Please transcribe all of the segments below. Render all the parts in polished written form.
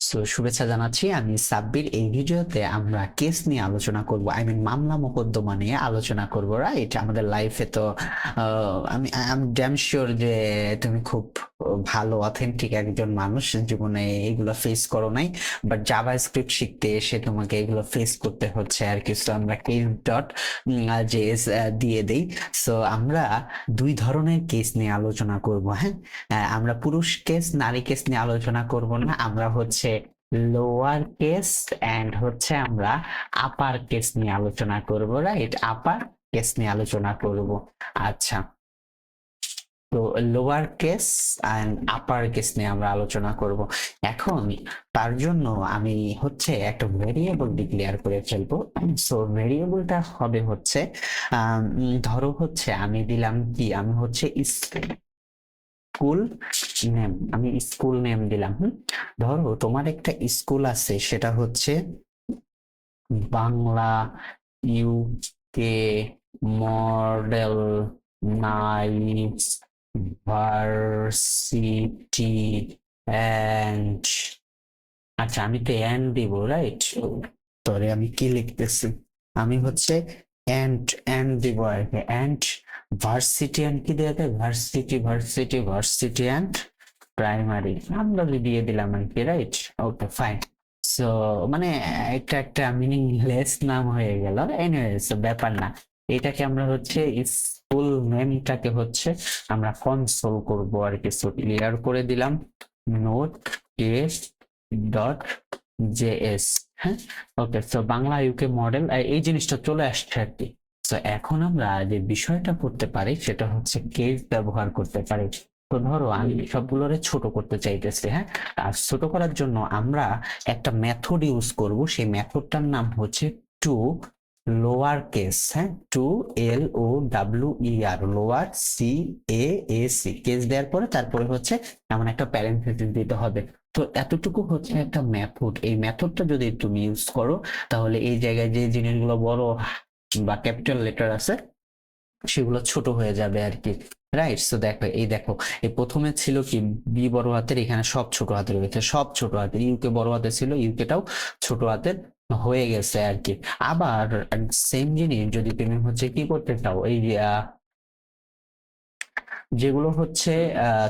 So শুভেচ্ছা জানাচ্ছি, আমি সাব্বির। এই ভিডিওতে আমরা কেস নিয়ে আলোচনা করব, আই মিন মামলা মোকদ্দমা নিয়ে আলোচনা করব। রাইট, আমাদের লাইফে তো আমি আই এম ড্যাম শিওর যে তুমি খুব ভালো অথেন্টিক একজন মানুষ, জীবনে এগুলো ফেস করো নাই, বাট জাভা স্ক্রিপ্ট শিখতে এসে তোমাকে এগুলো ফেস করতে হচ্ছে আর কি। সো আমরা কেস ডট জেএস দিয়ে দেই। সো আমরা দুই ধরনের কেস নিয়ে আলোচনা করব। হ্যাঁ, আমরা পুরুষ কেস নারী কেস নিয়ে আলোচনা করব না, আমরা হচ্ছে লোয়ার কেস এন্ড হচ্ছে আমরা আপার কেস নিয়ে আলোচনা করব। রাইট, আপার কেস নিয়ে আলোচনা করব। আচ্ছা, তো lower case and upper case নিয়ে আমরা আলোচনা করব। এখন তার জন্য আমি হচ্ছে একটা ভেরিয়েবল ডিক্লেয়ার করে ফেলবো। সো ভেরিয়েবলটা হবে হচ্ছে ধরো হচ্ছে আমি দিলাম কি, আমি হচ্ছে স্কুল নেম, আমি স্কুল নেম দিলাম। ধরো তোমার একটা স্কুল আছে, সেটা হচ্ছে Bangla UK model nice varsity and, আচ্ছা আমি তো অ্যান্ড দিব। রাইট, সরি আমি কি লিখতেছি, আমি হচ্ছে অ্যান্ড দিব আর কি। অ্যান্ড ভার্সিটি অ্যান্ড কি দেওয়া যায়, ভার্সিটি অ্যান্ড প্রাইমারি আমরা দিয়ে দিলাম আর কি। Right, okay fine. সো মানে এটা একটা মিনিংলেস নাম হয়ে গেল। এনিওয়েজ ব্যাপার না, এটাকে আমরা হচ্ছে স্কুল নেমটাকে হচ্ছে আমরা কনসোল করব আর কি। সো ক্লিয়ার করে দিলাম নোট কেস ডট জেএস। হ্যাঁ, ওকে। সো বাংলা ইউকে মডেল এই জিনিসটা চলে আসছে আর কি। তো এখন আমরা যে বিষয়টা করতে পারি সেটা হচ্ছে কেস ব্যবহার করতে পারি। তো ধরো আমি সবগুলোরে ছোট করতে চাইতেছি। হ্যাঁ, আর ছোট করার জন্য আমরা একটা মেথড ইউজ করব, সেই মেথডটার নাম হচ্ছে টু লোয়ার কেস। হ্যাঁ, to LOWER, lower CASE, case দেওয়ার পরে তারপরে হচ্ছে এমন একটা প্যারেন্থেসিস দিতে হবে। তো এতটুকু হচ্ছে একটা মেথড। এই মেথডটা যদি তুমি ইউজ করো তাহলে এই জায়গায় যে জিনিসগুলো বড় বা ক্যাপিটাল লেটার আছে সেগুলো ছোট হয়ে যাবে আর কি। রাইট, সো দেখো এই দেখো, এই প্রথমে ছিল কি বি বড় হাতের, এখানে সব ছোট হাতের হয়েছে, সব ছোট হাতের। ইউকে বড় হাতের ছিল, ইউকেটাও ছোট হাতের হয়ে গেছে আর কি। আবার সেম জিনিস যদি তুমি হচ্ছে কি করতে চাও, এই যেগুলো হচ্ছে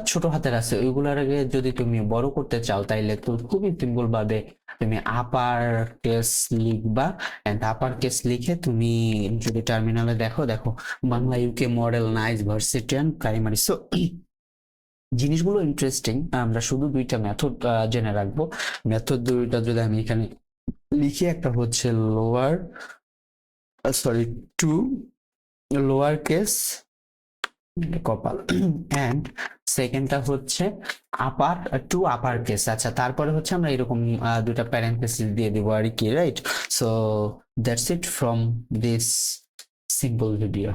ছোট হাতের আছে ওইগুলোর আগে যদি তুমি বড় করতে চাও তাইলে তো খুবই সিম্পল ভাবে তুমি আপার কেস লিখবা। এন্ড আপার কেস লিখে তুমি যদি টার্মিনালে দেখো, দেখো বাংলা ইউকে মডেল নাইস ভার্সিটিয়ান প্রাইমারি। সো জিনিসগুলো ইন্টারেস্টিং। আমরা শুধু দুইটা মেথড জেনে রাখবো। মেথড দুইটা যদি আমি এখানে লিখি, একটা হচ্ছে লোয়ার টু লোয়ার কেস কপাল এন্ড সেকেন্ডটা হচ্ছে আপার টু আপার কেস। আচ্ছা, তারপরে হচ্ছে আমরা এরকম দুটা প্যারেন্থেসিস দিয়ে দিব আর কি। Right, so that's it from this simple video.